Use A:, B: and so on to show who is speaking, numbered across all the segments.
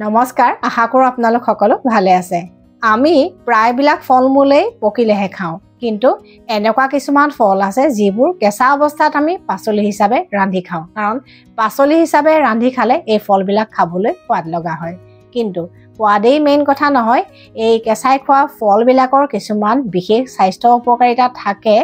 A: নমস্কাৰ, আশা কৰোঁ আপোনালোক সকলো ভালে আছে। আমি প্ৰায়বিলাক ফল-মূলেই পকিলেহে খাওঁ, কিন্তু এনেকুৱা কিছুমান ফল আছে যিবোৰ কেঁচা অৱস্থাত আমি পাচলি হিচাপে ৰান্ধি খাওঁ। কাৰণ পাচলি হিচাপে ৰান্ধি খালে এই ফলবিলাক খাবলৈ সোৱাদ লগা হয়। কিন্তু সোৱাদেই মেইন কথা নহয়, এই কেঁচাই খোৱা ফলবিলাকৰ কিছুমান বিশেষ স্বাস্থ্য উপকাৰিতা থাকে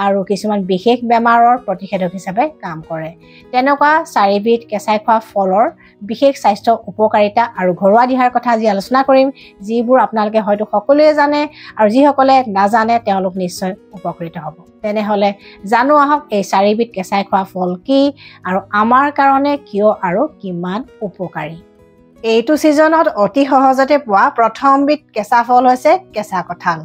A: আৰু কিছুমান বিশেষ বেমাৰৰ প্ৰতিষেধক হিচাপে কাম কৰে। তেনেকুৱা 4বিধ কেঁচাই খোৱা ফলৰ বিশেষ স্বাস্থ্য উপকাৰিতা আৰু ঘৰুৱা দিহাৰ কথা আজি আলোচনা কৰিম, যিবোৰ আপোনালোকে হয়তো সকলোৱে জানে আৰু যিসকলে নাজানে তেওঁলোক নিশ্চয় উপকৃত হ'ব। তেনেহ'লে জানো আহক এই 4বিধ কেঁচাই খোৱা ফল কি আৰু আমাৰ কাৰণে কিয় আৰু কিমান উপকাৰী। এইটো ছিজনত অতি সহজতে পোৱা প্ৰথমবিধ কেঁচা ফল হৈছে কেঁচা কঁঠাল।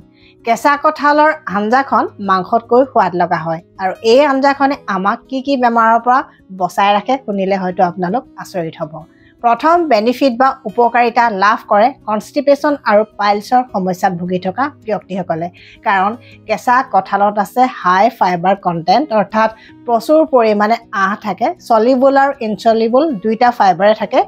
A: কেঁচা কঁঠালৰ আঞ্জাখন মাংসতকৈ সোৱাদ লগা হয় আৰু এই আঞ্জাখনে আমাক কি বেমাৰৰ পৰা বচাই ৰাখে শুনিলে হয়তো আপোনালোক আচৰিত হ'ব। প্ৰথম বেনিফিট বা উপকাৰিতা লাভ কৰে কনষ্টিপেশ্যন আৰু পাইলছৰ সমস্যাত ভুগি থকা ব্যক্তিসকলে। কাৰণ কেঁচা কঁঠালত আছে হাই ফাইবাৰ কণ্টেণ্ট, অৰ্থাৎ প্ৰচুৰ পৰিমাণে আঁহ থাকে। চলিবল আৰু ইনচলিবল দুইটা ফাইবাৰে থাকে,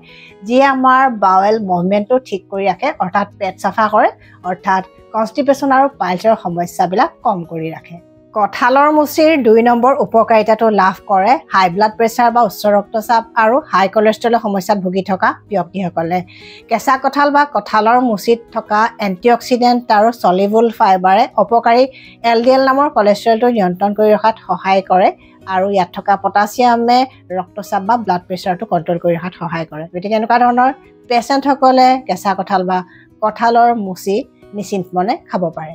A: যিয়ে আমাৰ বাৱেল মুভমেণ্টটো ঠিক কৰি ৰাখে, অৰ্থাৎ পেট চাফা কৰে, অৰ্থাৎ কনষ্টিপেশ্যন আৰু পাইলছৰ সমস্যাবিলাক কম কৰি ৰাখে। কঁঠালৰ মুচিৰ 2 নম্বৰ উপকাৰিতাটো লাভ কৰে হাই ব্লাড প্ৰেছাৰ বা উচ্চ ৰক্তচাপ আৰু হাই কলেষ্ট্ৰলৰ সমস্যাত ভুগি থকা ব্যক্তিসকলে। কেঁচা কঁঠাল বা কঁঠালৰ মুচিত থকা এণ্টিঅক্সিডেণ্ট আৰু চলিবল ফাইবাৰে অপকাৰী LDL নামৰ কলেষ্ট্ৰলটো নিয়ন্ত্ৰণ কৰি ৰখাত সহায় কৰে আৰু ইয়াত থকা পটাছিয়ামে ৰক্তচাপ বা ব্লাড প্ৰেছাৰটো কণ্ট্ৰল কৰি ৰখাত সহায় কৰে। গতিকে এনেকুৱা ধৰণৰ পেচেণ্টসকলে কেঁচা কঁঠাল বা কঁঠালৰ মুচি নিশ্চিন্ত মনে খাব পাৰে।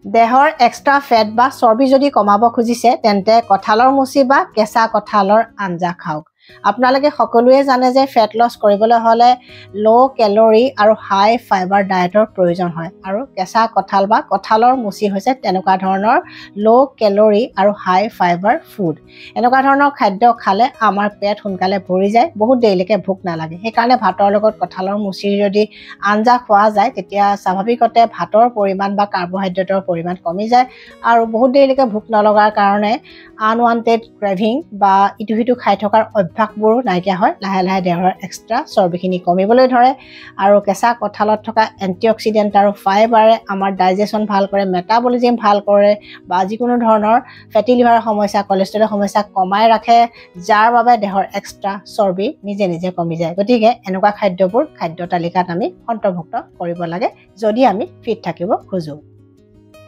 A: দেহৰ এক্সট্ৰা ফেট বা চৰ্বি যদি কমাব খুজিছে তেন্তে কঁঠালৰ মুচি বা কেঁচা কঁঠালৰ আঞ্জা খাওক। আপোনালোকে সকলোৱে জানে যে ফেট লছ কৰিবলৈ হ'লে ল' কেলৰি আৰু হাই ফাইবাৰ ডায়েটৰ প্ৰয়োজন হয় আৰু কেঁচা কঁঠাল বা কঁঠালৰ মুচি হৈছে তেনেকুৱা ধৰণৰ ল' কেলৰি আৰু হাই ফাইবাৰ ফুড। এনেকুৱা ধৰণৰ খাদ্য খালে আমাৰ পেট সোনকালে ভৰি যায়, বহুত দেৰিলৈকে ভোক নালাগে। সেইকাৰণে ভাতৰ লগত কঁঠালৰ মুচিৰ যদি আঞ্জা খোৱা যায় তেতিয়া স্বাভাৱিকতে ভাতৰ পৰিমাণ বা কাৰ্বহাইড্ৰেটৰ পৰিমাণ কমি যায় আৰু বহুত দেৰিলৈকে ভোক নলগাৰ কাৰণে আনৱান্টেড ক্ৰেভিং বা ইটো সিটো খাই থকাৰ অভ্যাসবোৰো নাইকিয়া হয়। লাহে লাহে দেহৰ এক্সট্ৰা চৰ্বিখিনি কমিবলৈ ধৰে আৰু কেঁচা কঁঠালত থকা এণ্টিঅক্সিডেণ্ট আৰু ফাইবাৰে আমাৰ ডাইজেশ্যন ভাল কৰে, মেটাবলিজিম ভাল কৰে বা যিকোনো ধৰণৰ ফেটি লিভাৰৰ সমস্যা, কলেষ্ট্ৰলৰ সমস্যা কমাই ৰাখে, যাৰ বাবে দেহৰ এক্সট্ৰা চৰ্বি নিজে নিজে কমি যায়। গতিকে এনেকুৱা খাদ্যবোৰ খাদ্য তালিকাত আমি অন্তৰ্ভুক্ত কৰিব লাগে যদি আমি ফিট থাকিব খোজোঁ।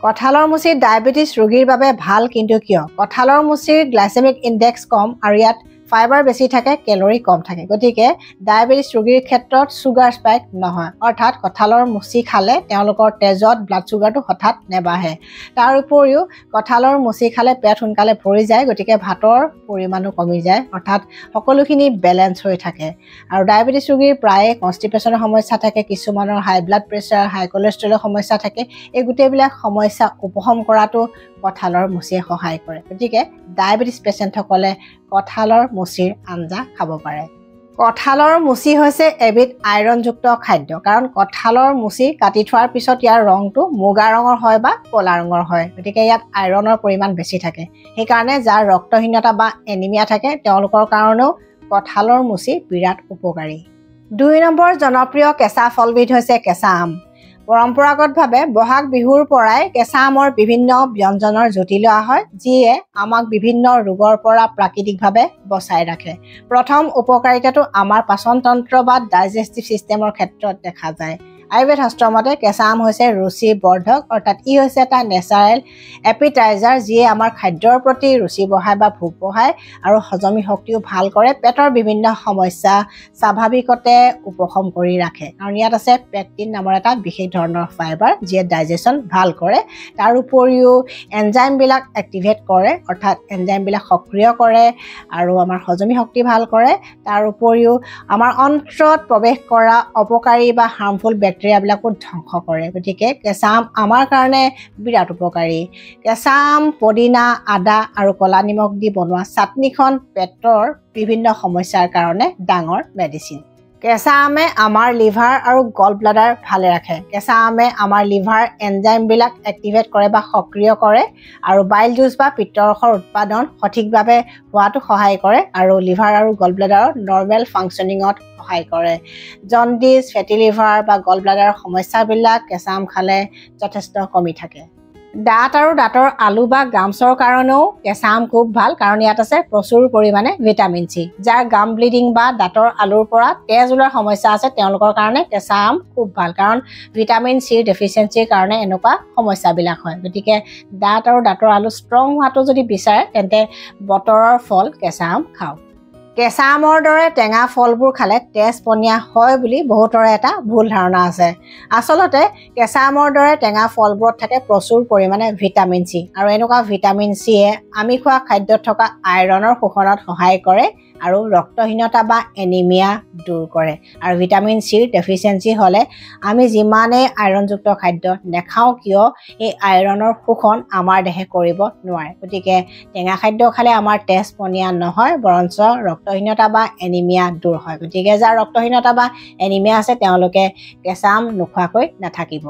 A: কঁঠালৰ মুচি ডায়েবেটিছ ৰোগীৰ বাবে ভাল, কিন্তু কিয়? কঁঠালৰ মুচিৰ গ্লাইচেমিক ইণ্ডেক্স কম আৰু ইয়াত ফাইবাৰ বেছি থাকে, কেলৰি কম থাকে। গতিকে ডায়েবেটিছ ৰোগীৰ ক্ষেত্ৰত চুগাৰ স্পাইক নহয়, অৰ্থাৎ কঁঠালৰ মুচি খালে তেওঁলোকৰ তেজত ব্লাড চুগাৰটো হঠাৎ নেবাঢ়ে। তাৰ উপৰিও কঁঠালৰ মুচি খালে পেট সোনকালে ভৰি যায়, গতিকে ভাতৰ পৰিমাণো কমি যায়, অৰ্থাৎ সকলোখিনি বেলেঞ্চ হৈ থাকে। আৰু ডায়েবেটিছ ৰোগীৰ প্ৰায়ে কনষ্টিপেশ্যনৰ সমস্যা থাকে, কিছুমানৰ হাই ব্লাড প্ৰেছাৰ, হাই কলেষ্ট্ৰলৰ সমস্যা থাকে। এই গোটেইবিলাক সমস্যা উপশম কৰাটো কঁঠালৰ মুচিয়ে সহায় কৰে। গতিকে ডায়েবেটিছ পেচেণ্টসকলে কঁঠালৰ মুচিৰ আঞ্জা খাব পাৰে। কঁঠালৰ মুচি হৈছে এবিধ আইৰণযুক্ত খাদ্য, কাৰণ কঁঠালৰ মুচি কাটি থোৱাৰ পিছত ইয়াৰ ৰংটো মুগা ৰঙৰ হয় বা ক'লা ৰঙৰ হয়। গতিকে ইয়াত আইৰণৰ পৰিমাণ বেছি থাকে। সেইকাৰণে যাৰ ৰক্তহীনতা বা এনিমিয়া থাকে তেওঁলোকৰ কাৰণেও কঁঠালৰ মুচি বিৰাট উপকাৰী। 2 নম্বৰ জনপ্ৰিয় কেঁচা ফলবিধ হৈছে কেঁচা আম। পৰম্পৰাগতভাৱে বহাগ বিহুৰ পৰাই কেঁচা আমৰ বিভিন্ন ব্যঞ্জনৰ জুতি লোৱা হয়, যিয়ে আমাক বিভিন্ন ৰোগৰ পৰা প্ৰাকৃতিকভাৱে বচাই ৰাখে। প্ৰথম উপকাৰিতাটো আমাৰ পাচনতন্ত্ৰ বা ডাইজেষ্টিভ ছিষ্টেমৰ ক্ষেত্ৰত দেখা যায়। আয়ুৰ্বেদ শাস্ত্ৰৰ মতে কেঁচা আম হৈছে ৰুচি বৰ্ধক, অৰ্থাৎ ই হৈছে এটা নেচাৰেল এপিটাইজাৰ, যিয়ে আমাৰ খাদ্যৰ প্ৰতি ৰুচি বঢ়ায় বা ভোক বঢ়ায় আৰু হজমি শক্তিও ভাল কৰে, পেটৰ বিভিন্ন সমস্যা স্বাভাৱিকতে উপশম কৰি ৰাখে। কাৰণ ইয়াত আছে পেকটিন নামৰ এটা বিশেষ ধৰণৰ ফাইবাৰ, যিয়ে ডাইজেশ্যন ভাল কৰে। তাৰ উপৰিও এনজাইমবিলাক এক্টিভেট কৰে, অৰ্থাৎ এনজাইমবিলাক সক্ৰিয় কৰে আৰু আমাৰ হজমি শক্তি ভাল কৰে। তাৰ উপৰিও আমাৰ অন্ত্ৰত প্ৰৱেশ কৰা অপকাৰী বা হাৰ্মফুল বেক্টেৰিয়াবিলাকো ধ্বংস কৰে। গতিকে কেঁচা আম আমাৰ কাৰণে বিৰাট উপকাৰী। কেঁচা আম, পদিনা, আদা আৰু ক'লা নিমখ দি বনোৱা চাটনিখন পেটৰ বিভিন্ন সমস্যাৰ কাৰণে ডাঙৰ মেডিচিন। কেঁচা আমে আমাৰ লিভাৰ আৰু গল ব্লাডাৰ ভালে ৰাখে। কেঁচা আমে আমাৰ লিভাৰ এনজাইমবিলাক এক্টিভেট কৰে বা সক্ৰিয় কৰে আৰু বাইল জুচ বা পিত্তৰসৰ উৎপাদন সঠিকভাৱে হোৱাটো সহায় কৰে আৰু লিভাৰ আৰু গল ব্লাডাৰৰ নৰ্মেল ফাংচনিঙত সহায় কৰে। জণ্ডিছ, ফেটি লিভাৰ বা গল ব্লাডাৰৰ সমস্যাবিলাক কেঁচা আম খালে যথেষ্ট কমি থাকে। দাঁত আৰু দাঁতৰ আলু বা গামছৰ কাৰণেও কেঁচা আম খুব ভাল, কাৰণ ইয়াত আছে প্ৰচুৰ পৰিমাণে ভিটামিন চি। যাৰ গাম ব্লিডিং বা দাঁতৰ আলুৰ পৰা তেজ ওলোৱাৰ সমস্যা আছে তেওঁলোকৰ কাৰণে কেঁচা আম খুব ভাল, কাৰণ ভিটামিন চিৰ ডেফিচিয়েঞ্চিৰ কাৰণে এনেকুৱা সমস্যাবিলাক হয়। গতিকে দাঁত আৰু দাঁতৰ আলু ষ্ট্ৰং হোৱাটো যদি বিচাৰে তেন্তে বতৰৰ ফল কেঁচা আম খাওক। কেঁচা আমৰ দৰে টেঙা ফলবোৰ খালে তেজ পনীয়া হয় বুলি বহুতৰে এটা ভুল ধাৰণা আছে। আচলতে কেঁচা আমৰ দৰে টেঙা ফলবোৰত থাকে প্ৰচুৰ পৰিমাণে ভিটামিন চি, আৰু এনেকুৱা ভিটামিন চিয়ে আমি খোৱা খাদ্যত থকা আইৰণৰ শোষণত সহায় কৰে আৰু ৰক্তহীনতা বা এনিমিয়া দূৰ কৰে। আৰু ভিটামিন চিৰ ডেফিচিয়েঞ্চি হ'লে আমি যিমানেই আইৰণযুক্ত খাদ্য নেখাওঁ কিয় এই আইৰণৰ শোষণ আমাৰ দেহে কৰিব নোৱাৰে। গতিকে টেঙা খাদ্য খালে আমাৰ তেজ পনীয়া নহয়, বৰঞ্চ ৰক্তহীনতা বা এনিমিয়া দূৰ হয়। গতিকে যাৰ ৰক্তহীনতা বা এনিমিয়া আছে তেওঁলোকে কেঁচা আম নোখোৱাকৈ নাথাকিব।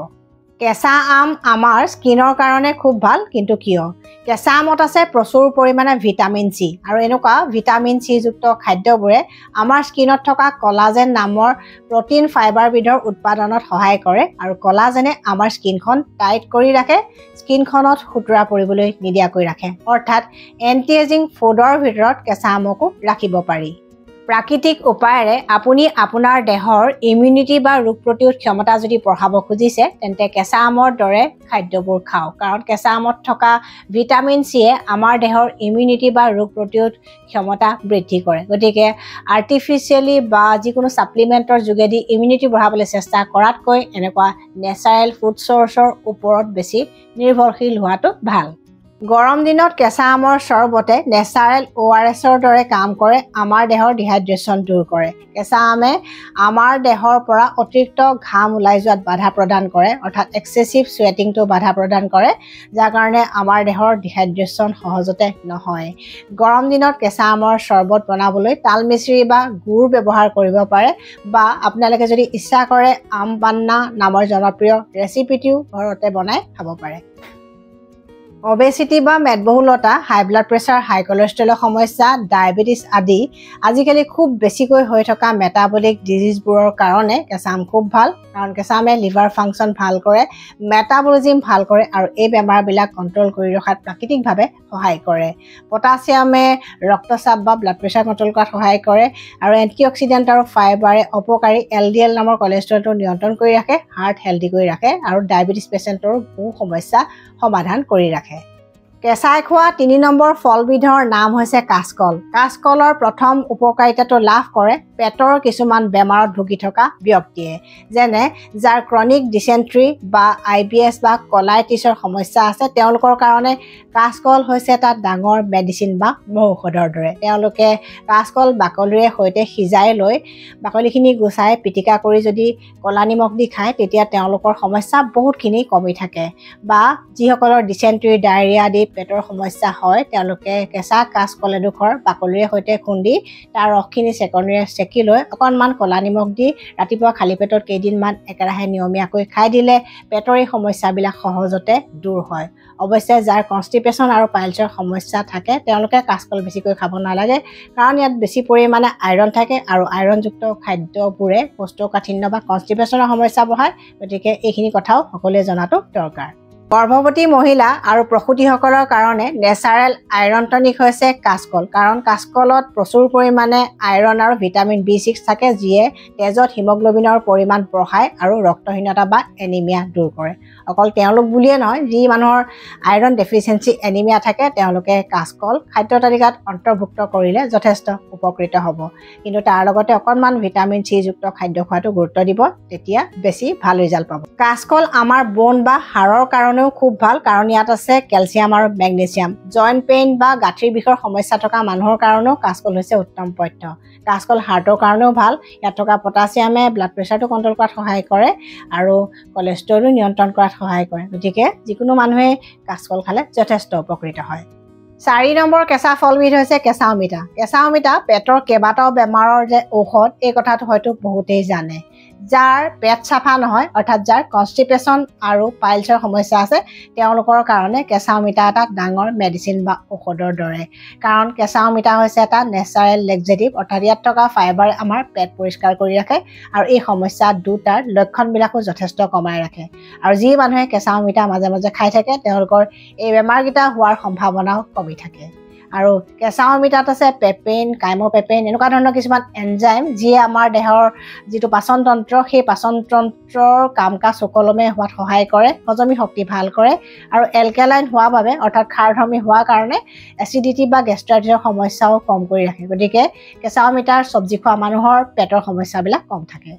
A: কেঁচা আম আমাৰ স্কিনৰ কাৰণে খুব ভাল, কিন্তু কিয়? কেঁচা আমত আছে প্ৰচুৰ পৰিমাণে ভিটামিন চি, আৰু এনেকুৱা ভিটামিন চিযুক্ত খাদ্যবোৰে আমাৰ স্কিনত থকা কলাজেন নামৰ প্ৰটিন ফাইবাৰবিধৰ উৎপাদনত সহায় কৰে, আৰু কলাজেনে আমাৰ স্কিনখন টাইট কৰি ৰাখে, স্কিনখনত সুতুৰা পৰিবলৈ নিদিয়াকৈ ৰাখে। অৰ্থাৎ এণ্টি এজিং ফুডৰ ভিতৰত কেঁচা আমকো ৰাখিব পাৰি। প্ৰাকৃতিক উপায়েৰে আপুনি আপোনাৰ দেহৰ ইমিউনিটি বা ৰোগ প্ৰতিৰোধ ক্ষমতা যদি বঢ়াব খুজিছে তেন্তে কেঁচা আমৰ দৰে খাদ্যবোৰ খাওক, কাৰণ কেঁচা আমত থকা ভিটামিন চিয়ে আমাৰ দেহৰ ইমিউনিটি বা ৰোগ প্ৰতিৰোধ ক্ষমতা বৃদ্ধি কৰে। গতিকে আৰ্টিফিচিয়েলি বা যিকোনো ছাপ্লিমেণ্টৰ যোগেদি ইমিউনিটি বঢ়াবলৈ চেষ্টা কৰাতকৈ এনেকুৱা নেচাৰেল ফুড চ'ৰ্চৰ ওপৰত বেছি নিৰ্ভৰশীল হোৱাটো ভাল। গৰম দিনত কেঁচা আমৰ চৰ্বতে নেচাৰেল ORSৰ দৰে কাম কৰে, আমাৰ দেহৰ ডিহাইড্ৰেশ্যন দূৰ কৰে। কেঁচা আমে আমাৰ দেহৰ পৰা অতিৰিক্ত ঘাম ওলাই যোৱাত বাধা প্ৰদান কৰে, অৰ্থাৎ এক্সেচিভ চুৱেটিংটো বাধা প্ৰদান কৰে, যাৰ কাৰণে আমাৰ দেহৰ ডিহাইড্ৰেশ্যন সহজতে নহয়। গৰম দিনত কেঁচা আমৰ চৰ্বত বনাবলৈ তাল মিচিৰি বা গুড় ব্যৱহাৰ কৰিব পাৰে, বা আপোনালোকে যদি ইচ্ছা কৰে আম পান্না নামৰ জনপ্ৰিয় ৰেচিপিটিও ঘৰতে বনাই খাব পাৰে। অবেচিটি বা মেদবহুলতা, হাই ব্লাড প্ৰেছাৰ, হাই কলেষ্ট্ৰলৰ সমস্যা, ডায়েবেটিছ আদি আজিকালি খুব বেছিকৈ হৈ থকা মেটাবলিক ডিজিজবোৰৰ কাৰণে কেঁচা আম খুব ভাল, কাৰণ কেঁচা আমে লিভাৰ ফাংচন ভাল কৰে, মেটাবলিজিম ভাল কৰে আৰু এই বেমাৰবিলাক কণ্ট্ৰল কৰি ৰখাত প্ৰাকৃতিকভাৱে সহায় কৰে। পটাছিয়ামে ৰক্তচাপ বা ব্লাড প্ৰেছাৰ কণ্ট্ৰল কৰাত সহায় কৰে, আৰু এণ্টিঅক্সিডেণ্ট আৰু ফাইবাৰে অপকাৰী LDL নামৰ কলেষ্ট্ৰলটো নিয়ন্ত্ৰণ কৰি ৰাখে, হাৰ্ট হেল্ডি কৰি ৰাখে আৰু ডায়েবেটিছ পেচেণ্টৰো বহু সমস্যা সমাধান কৰি ৰাখে। কেঁচাই খোৱা ৩ নম্বৰ ফলবিধৰ নাম হৈছে কাচকল। কাচকলৰ প্ৰথম উপকাৰিতাটো লাভ কৰে পেটৰ কিছুমান বেমাৰত ভুগি থকা ব্যক্তিয়ে, যেনে যাৰ ক্ৰনিক ডিচেণ্ট্ৰি বা IBS বা কলাইটিছৰ সমস্যা আছে, তেওঁলোকৰ কাৰণে কাচকল হৈছে এটা ডাঙৰ মেডিচিন বা মহৌষধৰ দৰে। তেওঁলোকে কাচকল বাকলিৰে সৈতে সিজাই লৈ বাকলিখিনি গুচাই পিটিকা কৰি যদি ক'লা নিমখ দি খায় তেতিয়া তেওঁলোকৰ সমস্যা বহুতখিনি কমি থাকে। বা যিসকলৰ ডিচেণ্ট্ৰি, ডায়েৰিয়া আদি পেটৰ সমস্যা হয় তেওঁলোকে কেঁচা কাচকল এডোখৰ বাকলিৰে সৈতে খুন্দি তাৰ ৰসখিনি চেকনিৰে চেকি লৈ অকণমান ক'লা নিমখ দি ৰাতিপুৱা খালী পেটত কেইদিনমান একেৰাহে নিয়মীয়াকৈ খাই দিলে পেটৰ এই সমস্যাবিলাক সহজতে দূৰ হয়। অৱশ্যে যাৰ কনষ্টিপেশ্যন আৰু পাইলছৰ সমস্যা থাকে তেওঁলোকে কাচকল বেছিকৈ খাব নালাগে, কাৰণ ইয়াত বেছি পৰিমাণে আইৰণ থাকে আৰু আইৰণযুক্ত খাদ্যবোৰে কোষ্ঠকাঠিন্য বা কনষ্টিপেশ্যনৰ সমস্যা বঢ়ায়। গতিকে এইখিনি কথাও সকলোৱে জনাটো দৰকাৰ। গৰ্ভৱতী মহিলা আৰু প্ৰসূতিসকলৰ কাৰণে নেচাৰেল আইৰণ টনিক হৈছে কাচকল, কাৰণ কাচকলত প্ৰচুৰ পৰিমাণে আইৰণ আৰু ভিটামিন B6 থাকে, যিয়ে তেজত হিমগ্ল'বিনৰ পৰিমাণ বঢ়ায় আৰু ৰক্তহীনতা বা এনিমিয়া দূৰ কৰে। অকল তেওঁলোক বুলিয়ে নহয়, যি মানুহৰ আইৰণ ডেফিচিয়েঞ্চি এনিমিয়া থাকে তেওঁলোকে কাচকল খাদ্য তালিকাত অন্তৰ্ভুক্ত কৰিলে যথেষ্ট উপকৃত হ'ব। কিন্তু তাৰ লগতে অকণমান ভিটামিন চিযুক্ত খাদ্য খোৱাটো গুৰুত্ব দিব, তেতিয়া বেছি ভাল ৰিজাল্ট পাব। কাচকল আমাৰ বোন বা হাড়ৰ কাৰণেও খুব ভাল, কাৰণ ইয়াত আছে কেলছিয়াম আৰু মেগনেছিয়াম। জইণ্ট পেইন বা গাঁঠিৰ বিষৰ সমস্যা থকা মানুহৰ কাৰণেও কাচকল হৈছে উত্তম পথ্য। কাচকল হাৰ্টৰ কাৰণেও ভাল, ইয়াত থকা পটাছিয়ামে ব্লাড প্ৰেছাৰটো কণ্ট্ৰল কৰাত সহায় কৰে আৰু কলেষ্ট্ৰলো নিয়ন্ত্ৰণ কৰাত সহায় কৰে। গতিকে যিকোনো মানুহে কাচকল খালে যথেষ্ট উপকৃত হয়। 4 নম্বৰ কেঁচা ফলবিধ হৈছে কেঁচা অমিতা। কেঁচা অমিতা পেটৰ কেইবাটাও বেমাৰৰ যে ঔষধ এই কথাটো হয়তো বহুতেই জানে। যাৰ পেট চাফা নহয় অৰ্থাৎ যাৰ কনষ্টিপেশ্যন আৰু পাইলছৰ সমস্যা আছে তেওঁলোকৰ কাৰণে কেঁচা অমিতা এটা ডাঙৰ মেডিচিন বা ঔষধৰ দৰে। কাৰণ কেঁচা অমিতা হৈছে এটা নেচাৰেল লেক্সেটিভ অৰ্থাৎ ইয়াত থকা ফাইবাৰ আমাৰ পেট পৰিষ্কাৰ কৰি ৰাখে আৰু এই সমস্যা দুটাৰ লক্ষণবিলাকো যথেষ্ট কমাই ৰাখে। আৰু যি মানুহে কেঁচা অমিতা মাজে মাজে খাই থাকে তেওঁলোকৰ এই বেমাৰকেইটা হোৱাৰ সম্ভাৱনাও কমি থাকে। আৰু কেঁচা অমিতাত আছে পেপেইন, কাইমোপেপেইন এনেকুৱা ধৰণৰ কিছুমান এনজাইম যিয়ে আমাৰ দেহৰ যিটো পাচন তন্ত্ৰ সেই পাচন তন্ত্ৰৰ কাম কাজ সুকলমে হোৱাত সহায় কৰে, হজমি শক্তি ভাল কৰে আৰু এলকেলাইন হোৱাৰ বাবে অৰ্থাৎ খাৰধৰ্মী হোৱাৰ কাৰণে এচিডিটি বা গেষ্ট্ৰাইটিছৰ সমস্যাও কম কৰি ৰাখে। গতিকে কেঁচা অমিতাৰ চব্জি খোৱা মানুহৰ পেটৰ সমস্যাবিলাক কম থাকে।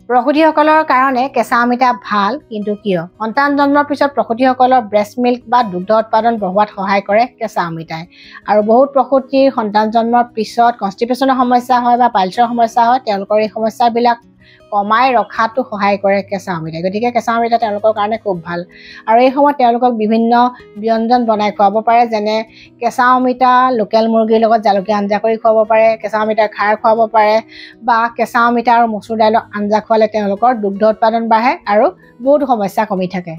A: প্ৰসূতিসকলৰ কাৰণে কেঁচা অমিতা ভাল, কিন্তু কিয়? সন্তান জন্মৰ পিছত প্ৰসূতিসকলৰ ব্ৰেষ্ট মিল্ক বা দুগ্ধ উৎপাদন বঢ়োৱাত সহায় কৰে কেঁচা অমিতাই। আৰু বহুত প্ৰসূতিৰ সন্তান জন্মৰ পিছত কনষ্টিপেশ্যনৰ সমস্যা হয় বা পাইলছৰ সমস্যা হয়, তেওঁলোকৰ এই সমস্যাবিলাক কমাই ৰখাটো সহায় কৰে কেঁচা অমিতাই। গতিকে কেঁচা অমিতা তেওঁলোকৰ কাৰণে খুব ভাল। আৰু এই সময়ত তেওঁলোকক বিভিন্ন ব্যঞ্জন বনাই খুৱাব পাৰে, যেনে কেঁচা অমিতা লোকেল মুৰ্গীৰ লগত জালুকীয়া আঞ্জা কৰি খুৱাব পাৰে, কেঁচা অমিতাৰ খাৰ খুৱাব পাৰে বা কেঁচা অমিতা আৰু মচুৰ দাইলৰ আঞ্জা খোৱালে তেওঁলোকৰ দুগ্ধ উৎপাদন বাঢ়ে আৰু বহুত সমস্যা কমি থাকে।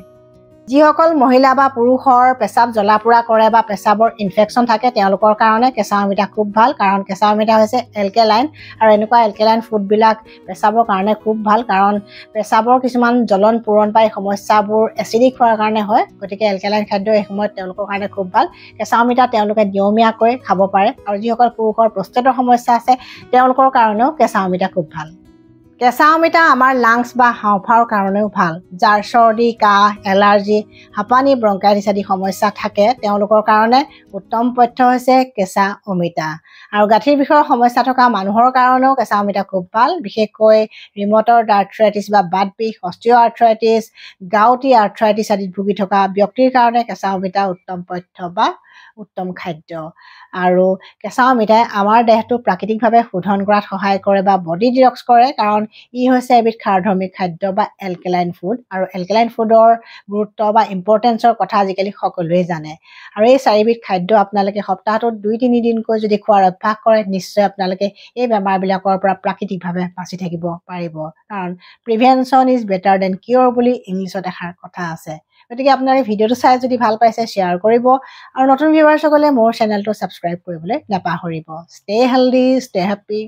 A: যিসকল মহিলা বা পুৰুষৰ পেচাব জ্বলা পোৰা কৰে বা পেচাবৰ ইনফেকশ্যন থাকে তেওঁলোকৰ কাৰণে কেঁচা অমিতা খুব ভাল। কাৰণ কেঁচা অমিতা হৈছে এলকেলাইন আৰু এনেকুৱা এলকেলাইন ফুডবিলাক পেচাবৰ কাৰণে খুব ভাল। কাৰণ পেচাবৰ কিছুমান জ্বলন পূৰণ বা এই সমস্যাবোৰ এচিডিক হোৱাৰ কাৰণে হয়। গতিকে এলকেলাইন খাদ্য এই সময়ত তেওঁলোকৰ কাৰণে খুব ভাল। কেঁচা অমিতা তেওঁলোকে নিয়মীয়াকৈ খাব পাৰে। আৰু যিসকল পুৰুষৰ প্ৰস্টেটৰ সমস্যা আছে তেওঁলোকৰ কাৰণেও কেঁচা অমিতা খুব ভাল। কেঁচা অমিতা আমাৰ লাংছ বা হাওঁফাওৰ কাৰণেও ভাল। যাৰ চৰ্দি, কাহ, এলাৰ্জি, হাঁপানি, ব্ৰংকাইটিছ আদি সমস্যা থাকে তেওঁলোকৰ কাৰণে উত্তম পথ্য হৈছে কেঁচা অমিতা। আৰু গাঁঠিৰ বিষৰ সমস্যা থকা মানুহৰ কাৰণেও কেঁচা অমিতা খুব ভাল। বিশেষকৈ ৰিমটইড আৰ্থ্ৰাইটিছ বা বাত বিষ, অষ্টিঅ' আৰ্থ্ৰাইটিছ, গাউটি আৰ্থ্ৰাইটিছ আদিত ভুগি থকা ব্যক্তিৰ কাৰণে কেঁচা অমিতা উত্তম পথ্য বা উত্তম খাদ্য। আৰু কেঁচা অমিতাই আমাৰ দেহটো প্ৰাকৃতিকভাৱে শোধন কৰাত সহায় কৰে বা বডি ডিটক্স কৰে। কাৰণ ই হৈছে এবিধ খাৰধৰ্মী খাদ্য বা এলকেলাইন ফুড। আৰু এলকেলাইন ফুডৰ গুৰুত্ব বা ইম্পৰ্টেঞ্চৰ কথা আজিকালি সকলোৱে জানে। আৰু এই 4বিধ খাদ্য আপোনালোকে সপ্তাহটোত 2-3 দিনকৈ যদি খোৱাৰ অভ্যাস কৰে নিশ্চয় আপোনালোকে এই বেমাৰবিলাকৰ পৰা প্ৰাকৃতিকভাৱে বাচি থাকিব পাৰিব। কাৰণ প্ৰিভেনশ্যন ইজ বেটাৰ দেন কিয়ৰ বুলি ইংলিছত এষাৰ কথা আছে। গতিকে আপোনালোকে ভিডিঅ'টো চাই যদি ভাল পাইছে শ্বেয়াৰ কৰিব আৰু নতুন ভিউৱাৰ্ছসকলে মোৰ চেনেলটো ছাবস্ক্ৰাইব কৰিবলৈ নাপাহৰিব। Stay healthy, stay happy.